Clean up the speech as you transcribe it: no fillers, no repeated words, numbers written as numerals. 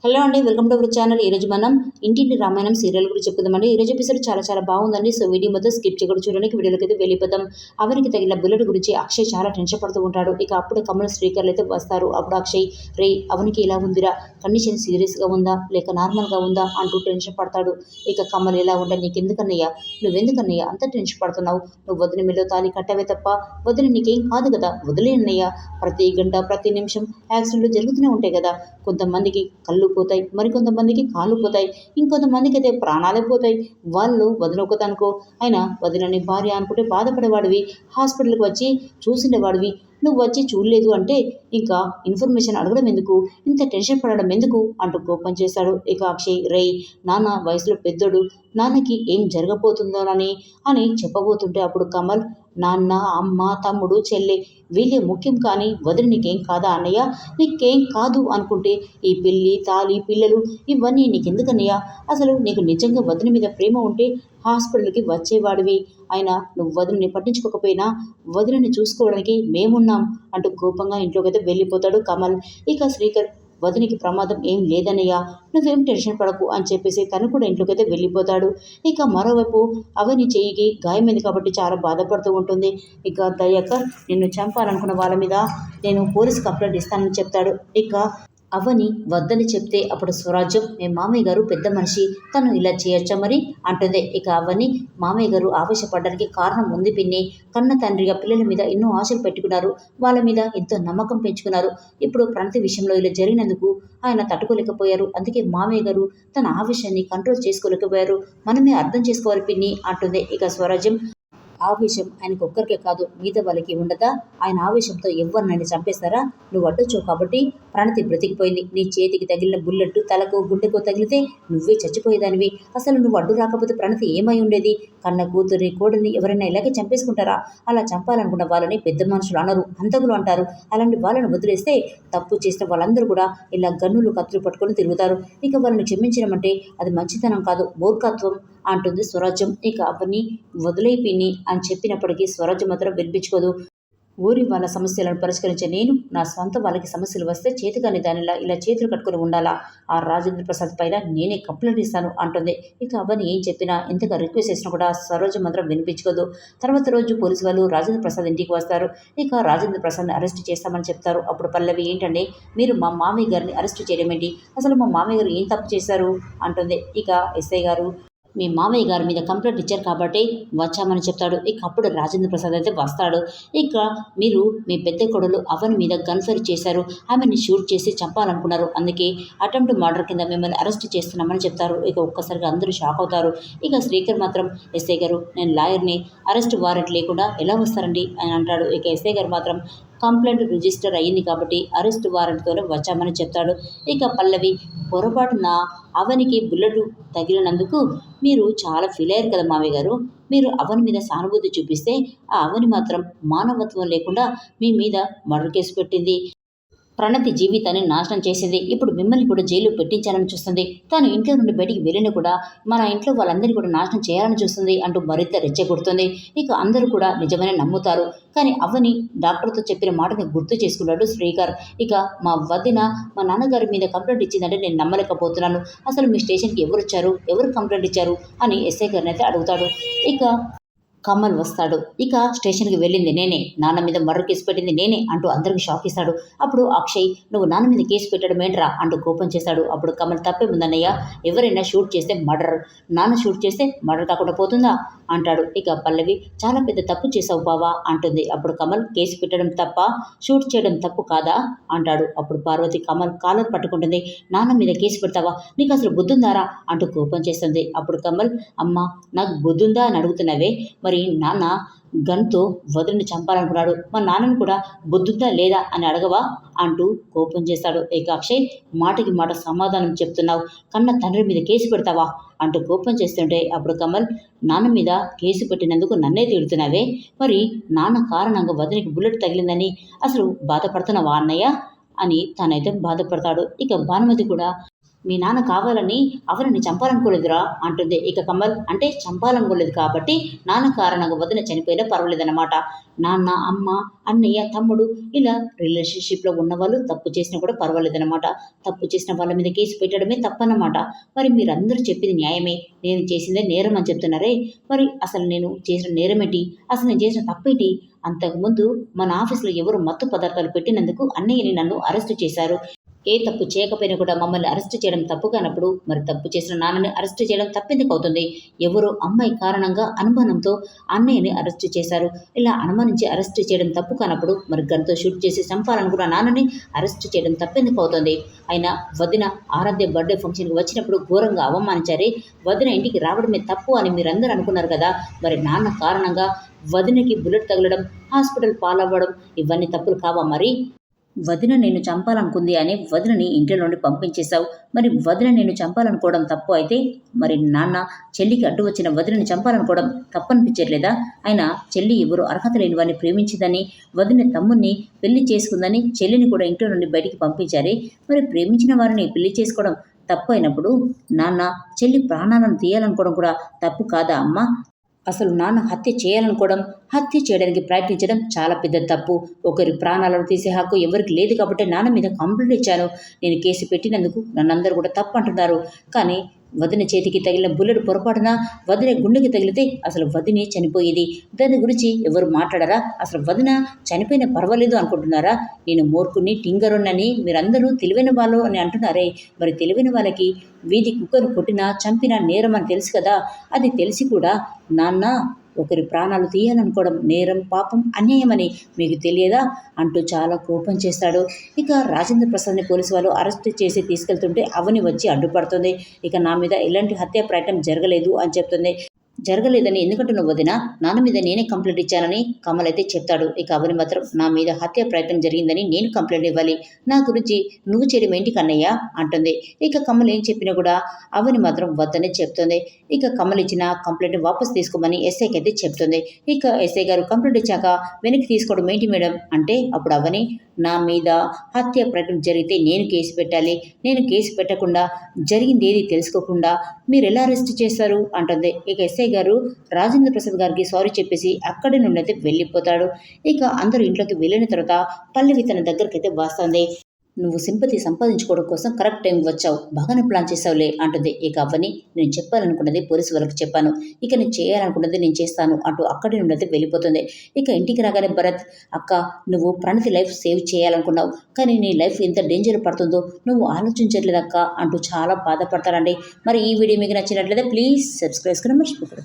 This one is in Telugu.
హలో అండి, వెల్కమ్ టు అవర్ ఛానల్. ఈరోజు మనం ఇంటింటి రామాయణం సీరియల్ గురించి చెప్పుకుందామండి. ఈరోజు ఎపిసోడ్ చాలా బాగుందండి. సో వీడియో మొత్తం స్కిప్ చేయకుండా చూడడానికి వీడియోలోకి అయితే వెళ్ళిపోతాం. అవనికి తగిన బుల్లెట్ గురించి అక్షయ్ చాలా టెన్షన్ పడుతూ ఉంటాడు. ఇక అప్పుడు కమల్ శ్రీకర్లు అయితే వస్తారు. అప్పుడు అక్షయ్, రే అవనికి ఇలా ఉందిరా, కండిషన్ సీరియస్గా ఉందా లేక నార్మల్గా ఉందా అంటూ టెన్షన్ పడతాడు. ఇక కమల్ ఇలా ఉండ, నీకెందుకన్నయ్యా, నువ్వెందుకన్నయ్యా అంత టెన్షన్ పడుతున్నావు? నువ్వు వదిన మీద తాళి కట్టవే తప్ప వదిన నీకేం కాదు కదా, వదిలేనయ్యా. ప్రతి గంట ప్రతి నిమిషం యాక్సిడెంట్లు జరుగుతూనే ఉంటాయి కదా. కొంతమందికి కళ్ళు పోతాయి, మరికొంతమందికి కాళ్ళు పోతాయి, ఇంకొంతమందికి అయితే ప్రాణాలే పోతాయి. వాళ్ళు వదినొకతనుకో అయినా వదినని భార్య అనుకుంటే బాధపడేవాడివి, హాస్పిటల్కి వచ్చి చూసిండేవాడివి. నువ్వు వచ్చి చూడలేదు అంటే ఇంకా ఇన్ఫర్మేషన్ అడగడం ఎందుకు, ఇంత టెన్షన్ పడడం ఎందుకు అంటూ కోపం చేశాడు. ఇక అక్షయ్, రేయ్ నాన్న వయసులో పెద్దోడు, నాన్నకి ఏం జరగబోతుందోనని అని చెప్పబోతుంటే అప్పుడు కమల్, నాన్న అమ్మ తమ్ముడు చెల్లి వీళ్ళే ముఖ్యం, కానీ వదిలి నీకేం కాదా అన్నయ్య? నీకేం కాదు అనుకుంటే ఈ పెళ్ళి తాళి పిల్లలు ఇవన్నీ నీకెందుకన్నయ్య? అసలు నీకు నిజంగా వదిన మీద ప్రేమ ఉంటే హాస్పిటల్కి వచ్చేవాడివి. అయినా నువ్వు వదిలిని పట్టించుకోకపోయినా వదిలిని చూసుకోవడానికి మేమున్నాం అంటూ కోపంగా ఇంట్లోకి అయితే వెళ్ళిపోతాడు కమల్. ఇక శ్రీకర్, వదినికి ప్రమాదం ఏం లేదన్నయ్య, నువ్వేం టెన్షన్ పడకు అని చెప్పేసి తను కూడా ఇంట్లోకైతే వెళ్ళిపోతాడు. ఇక మరోవైపు అవని చెయ్యికి గాయమైంది కాబట్టి చాలా బాధపడుతూ ఉంటుంది. ఇక దయాకర్, నిన్ను చంపాలనుకున్న వాళ్ళ మీద నేను పోలీస్ కంప్లైంట్ ఇస్తానని చెప్తాడు. ఇక అవని వద్దని చెప్తే అప్పుడు స్వరాజ్యం, మీ మామయ్య గారు పెద్ద మనిషి, తను ఇలా చేయొచ్చా మరి అంటుంది. ఇక అవని, మామయ్య గారు ఆవేశపడడానికి కారణం ఉంది పిన్ని. కన్న తండ్రిగా పిల్లల మీద ఎన్నో ఆశలు పెట్టుకున్నారు, వాళ్ళ మీద ఎంతో నమ్మకం పెంచుకున్నారు. ఇప్పుడు ప్రణతి విషయంలో ఇలా జరిగినందుకు ఆయన తట్టుకోలేకపోయారు. అందుకే మామయ్య గారు తన ఆవేశాన్ని కంట్రోల్ చేసుకోలేకపోయారు. మనమే అర్థం చేసుకోవాలి పిన్ని అంటుంది. ఇక స్వరాజ్యం, ఆవేశం ఆయనకు ఒక్కరికే కాదు మిగతా వాళ్ళకి ఉండదా? ఆయన ఆవేశంతో ఎవరినైనా చంపేస్తారా? నువ్వు అడ్డొచ్చావు కాబట్టి ప్రణతి బ్రతికిపోయింది. నీ చేతికి తగిలిన బుల్లెట్ తలకు గుండెకు తగిలితే నువ్వే చచ్చిపోయేదానివి. అసలు నువ్వు అడ్డు రాకపోతే ప్రణతి ఏమై ఉండేది? కన్న కూతురిని కోడల్ని ఎవరైనా ఇలాగే చంపేసుకుంటారా? అలా చంపాలనుకున్న వాళ్ళని పెద్ద మనుషులు అనరు, హంతకులు అంటారు. అలాంటి వాళ్ళని వదిలేస్తే తప్పు చేసిన వాళ్ళందరూ కూడా ఇలా గన్నులు కత్తులు పట్టుకొని తిరుగుతారు. ఇక వాళ్ళని క్షమించడం అంటే అది మంచితనం కాదు, మూర్ఖత్వం అంటుంది స్వరాజ్యం. ఇక అవన్నీ వదిలేపిని అని చెప్పినప్పటికీ స్వరాజ్యం మాత్రం వినిపించుకోదు. ఊరి వాళ్ళ సమస్యలను పరిష్కరించే నేను నా సొంత వాళ్ళకి సమస్యలు వస్తే చేతికాని దానిలా ఇలా చేతులు కట్టుకుని ఉండాలా? ఆ రాజేంద్ర ప్రసాద్ పైన నేనే కంప్లైంట్ ఇస్తాను అంటుంది. ఇక అవన్నీ ఏం చెప్పినా ఎంతగా రిక్వెస్ట్ చేసినా కూడా స్వరాజ్యం మాత్రం వినిపించుకోదు. తర్వాత రోజు పోలీసు వాళ్ళు రాజేంద్ర ప్రసాద్ ఇంటికి వస్తారు. ఇక రాజేంద్ర ప్రసాద్ని అరెస్ట్ చేస్తామని చెప్తారు. అప్పుడు పల్లవి, ఏంటండి మీరు మా మామయ్య గారిని అరెస్ట్ చేయడం ఏంటి? అసలు మా మామయ్య గారు ఏం తప్పు చేశారు అంటుంది. ఇక ఎస్ఐ గారు, మీ మామయ్య గారి మీద కంప్లైంట్ ఇచ్చారు కాబట్టి వచ్చామని చెప్తాడు. ఇక అప్పుడు రాజేంద్ర ప్రసాద్ అయితే వస్తాడు. ఇక మీరు మీ పెద్ద కొడులు అవని మీద గన్ ఫైర్ చేశారు, ఆమెని షూట్ చేసి చంపాలనుకున్నారు, అందుకే అటెంప్ట్ మర్డర్ కింద మిమ్మల్ని అరెస్ట్ చేస్తున్నామని చెప్తారు. ఇక ఒక్కసారిగా అందరూ షాక్ అవుతారు. ఇక శ్రీకర్ మాత్రం, ఎస్ఐ గారు నేను లాయర్ని, అరెస్ట్ వారెంట్ లేకుండా ఎలా వస్తారండి అని అంటాడు. ఇక ఎస్ఐ గారు మాత్రం, కంప్లైంట్ రిజిస్టర్ అయ్యింది కాబట్టి అరెస్ట్ వారెంట్తోనే వచ్చామని చెప్తాడు. ఇక పల్లవి, పొరపాటున అవనికి బుల్లెట్ తగిలినందుకు మీరు చాలా ఫీల్ అయ్యారు కదా మామయ్య గారు. మీరు అవని మీద సానుభూతి చూపిస్తే ఆ అవని మాత్రం మానవత్వం లేకుండా మీ మీద మర్డర్ కేసు పెట్టింది, ప్రణతి జీవితాన్ని నాశనం చేసింది. ఇప్పుడు మిమ్మల్ని కూడా జైలు పెట్టించాలని చూస్తుంది. తాను ఇంట్లో నుండి బయటికి వెళ్ళిన కూడా మన ఇంట్లో వాళ్ళందరినీ కూడా నాశనం చేయాలని చూస్తుంది అంటూ మరింత రెచ్చగొడుతుంది. ఇక అందరూ కూడా నిజమని నమ్ముతారు. కానీ అవని డాక్టర్తో చెప్పిన మాటని గుర్తు చేసుకున్నాడు శ్రీకర్. ఇక మా వదిన మా నాన్నగారి మీద కంప్లైంట్ ఇచ్చిందంటే నేను నమ్మలేకపోతున్నాను. అసలు మీ స్టేషన్కి ఎవరు వచ్చారు, ఎవరు కంప్లైంట్ ఇచ్చారు అని ఎస్ఐ గారిని అయితే అడుగుతాడు. ఇక కమల్ వస్తాడు. ఇక స్టేషన్కి వెళ్ళింది నేనే, నాన్న మీద మర్డర్ కేసు పెట్టింది నేనే అంటూ అందరికి షాక్ ఇస్తాడు. అప్పుడు అక్షయ్, నువ్వు నాన్న మీద కేసు పెట్టడం ఏంట్రా అంటూ కోపం చేశాడు. అప్పుడు కమల్, తప్పే ఉందన్నయ్య, ఎవరైనా షూట్ చేస్తే మర్డర్, నాన్న షూట్ చేస్తే మర్డర్ కాకుండా పోతుందా అంటాడు. ఇక పల్లవి, చాలా పెద్ద తప్పు చేసావు బావా అంటుంది. అప్పుడు కమల్, కేసు పెట్టడం తప్ప షూట్ చేయడం తప్పు కాదా అంటాడు. అప్పుడు పార్వతి కమల్ కాలర్ పట్టుకుంటుంది. నాన్న మీద కేసు పెడతావా, నీకు అసలు బుద్ధుందారా అంటూ కోపం చేస్తుంది. అప్పుడు కమల్, అమ్మ నాకు బుద్ధుందా అని అడుగుతున్నావే, మరి నాన్న గన్తో వదిలిని చంపాలనుకున్నాడు, మా నాన్నను కూడా బుద్ధుందా లేదా అని అడగవా అంటూ కోపం చేస్తాడు. ఇక అక్షయ్, మాటకి మాట సమాధానం చెప్తున్నావు, కన్న తండ్రి మీద కేసు పెడతావా అంటూ కోపం చేస్తుంటే అప్పుడు కమల్, నాన్న మీద కేసు పెట్టినందుకు నన్నే తిడుతున్నావే, మరి నాన్న కారణంగా వదిలికి బుల్లెట్ తగిలిందని అసలు బాధపడుతున్నావా అన్నయ్య అని తనైతే బాధపడతాడు. ఇక భానుమతి కూడా, మీ నాన్న కావాలని అవనిని చంపాలనుకోలేదురా అంటుంది. ఇక కమల్ అంటే చంపాలనుకోలేదు కాబట్టి నాన్న కారణంగా వదిన చనిపోయినా పర్వాలేదన్నమాట. నాన్న, అమ్మ, అన్నయ్య, తమ్ముడు ఇలా రిలేషన్షిప్లో ఉన్న వాళ్ళు తప్పు చేసినా కూడా పర్వాలేదన్నమాట. తప్పు చేసిన వాళ్ళ మీద కేసు పెట్టడమే తప్పన్నమాట. మరి మీరందరూ చెప్పింది న్యాయమే, నేను చేసిందే నేరం అని చెప్తున్నారే, మరి అసలు నేను చేసిన నేరమేంటి, అసలు నేను చేసిన తప్పేంటి? అంతకుముందు మన ఆఫీస్లో ఎవరు మత్తు పదార్థాలు పెట్టినందుకు అన్నయ్యని నన్ను అరెస్టు చేశారు. ఏ తప్పు చేయకపోయినా కూడా మమ్మల్ని అరెస్ట్ చేయడం తప్పు కానప్పుడు మరి తప్పు చేసిన నాన్నని అరెస్ట్ చేయడం తప్పెందుకు అవుతుంది? ఎవరో అమ్మాయి కారణంగా అనుమానంతో అన్నయ్యని అరెస్ట్ చేశారు. ఇలా అనుమానించి అరెస్ట్ చేయడం తప్పు కానప్పుడు మరి గన్తో షూట్ చేసి చంపాలనుకున్న నాన్నని అరెస్ట్ చేయడం తప్పెందుకు అవుతుంది? అయినా వదిన ఆరాధ్య బర్త్డే ఫంక్షన్కి వచ్చినప్పుడు ఘోరంగా అవమానించారే, వదిన ఇంటికి రావడమే తప్పు అని మీరందరూ అనుకున్నారు కదా, మరి నాన్న కారణంగా వదినకి బుల్లెట్ తగలడం, హాస్పిటల్ పాలవ్వడం ఇవన్నీ తప్పులు కావా మరి? వదిన నేను చంపాలనుకుంది అని వదినని ఇంట్లో నుండి పంపించేశావు. మరి వదిన నేను చంపాలనుకోవడం తప్పు అయితే మరి నాన్న చెల్లికి అడ్డు వచ్చిన వదినని చంపాలనుకోవడం తప్పనిపించట్లేదా? అయినా చెల్లి ఎవరు అర్హత లేని వారిని ప్రేమించిందని, వదిన తమ్ముణ్ణి పెళ్లి చేసుకుందని చెల్లిని కూడా ఇంట్లో నుండి బయటికి పంపించారే, మరి ప్రేమించిన వారిని పెళ్లి చేసుకోవడం తప్పు అయినప్పుడు నాన్న చెల్లి ప్రాణాలను తీయాలనుకోవడం కూడా తప్పు కాదా అమ్మా? అసలు నాన్న హత్య చేయాలనుకోవడం, హత్య చేయడానికి ప్రయత్నించడం చాలా పెద్ద తప్పు. ఒకరి ప్రాణాలను తీసే హక్కు ఎవరికి లేదు కాబట్టి నాన్న మీద కంప్లైంట్ ఇచ్చాను. నేను కేసు పెట్టినందుకు నన్నందరూ కూడా తప్పు అంటున్నారు. కానీ వదిన చేతికి తగిలిన బుల్లెట్ పొరపాటున వదిన గుండెకి తగిలితే అసలు వదినే చనిపోయేది. దాని గురించి ఎవరు మాట్లాడారా? అసలు వదిన చనిపోయినా పర్వాలేదు అనుకుంటున్నారా? నేను మూర్ఖుని, టింగరున్నని మీరందరూ తెలివైన వాళ్ళు అని అంటున్నారే, మరి తెలివైన వాళ్ళకి వీధి కుక్కను కొట్టినా చంపినా నేరం అని తెలుసు కదా. అది తెలిసి కూడా నాన్న ఒకరి ప్రాణాలు తీయాలనుకోవడం నేరం, పాపం, అన్యాయమని మీకు తెలియదా అంటూ చాలా కోపం చేస్తాడు. ఇక రాజేంద్ర ప్రసాద్ని పోలీసు వాళ్ళు అరెస్ట్ చేసి తీసుకెళ్తుంటే అవని వచ్చి అడ్డుపడుతుంది. ఇక నా మీద ఎలాంటి హత్య ప్రయత్నం జరగలేదు అని చెప్తుంది. జరగలేదని ఎందుకంటున్నావు వదిన? నాన్న మీద నేనే కంప్లైంట్ ఇచ్చానని కమల్ అయితే చెప్తాడు. ఇక అవని మాత్రం నా మీద హత్య ప్రయత్నం జరిగిందని నేను కంప్లైంట్ ఇవ్వాలి, నా గురించి నువ్వు చేయడం ఏంటి కన్నయ్య అంటుంది. ఇక కమల్ ఏం చెప్పినా కూడా అవని మాత్రం వద్దని చెప్తుంది. ఇక కమల్ ఇచ్చిన కంప్లైంట్ వాపస్ తీసుకోమని ఎస్ఐకి అయితే చెప్తుంది. ఇక ఎస్ఐ గారు కంప్లైంట్ ఇచ్చాక వెనక్కి తీసుకోవడం ఏంటి మేడం అంటే అప్పుడు అవని నా మీద హత్య ప్రయత్నం జరిగితే నేను కేసు పెట్టాలి, నేను కేసు పెట్టకుండా జరిగింది ఏది తెలుసుకోకుండా మీరు ఎలా అరెస్ట్ చేశారు అంటుంది. ఇక ఎస్ఐ గారు రాజేంద్ర ప్రసాద్ గారికి సారీ చెప్పేసి అక్కడి నుండి అయితే వెళ్ళిపోతాడు. ఇక అందరూ ఇంట్లోకి వెళ్ళిన తర్వాత పల్లవి తన దగ్గరికి అయితే వస్తుంది. నువ్వు సింపతి సంపాదించుకోవడం కోసం కరెక్ట్ టైంకి వచ్చావు, బాగానే ప్లాన్ చేసావులే అంటుంది. ఇక అవని నేను చెప్పాలనుకున్నది పోలీసు వాళ్ళకి చెప్పాను, ఇక నేను చేయాలనుకున్నది నేను చేస్తాను అంటూ అక్కడి నుండి అయితే వెళ్ళిపోతుంది. ఇక ఇంటికి రాగానే భరత్, అక్క నువ్వు ప్రణతి లైఫ్ సేవ్ చేయాలనుకున్నావు, కానీ నీ లైఫ్ ఎంత డేంజర్ పడుతుందో నువ్వు ఆలోచించట్లేదు అక్క అంటూ చాలా బాధపడతారండి. మరి ఈ వీడియో మీకు నచ్చినట్లయితే ప్లీజ్ సబ్స్క్రైబ్ చేసుకుని మర్చిపోకూడదు.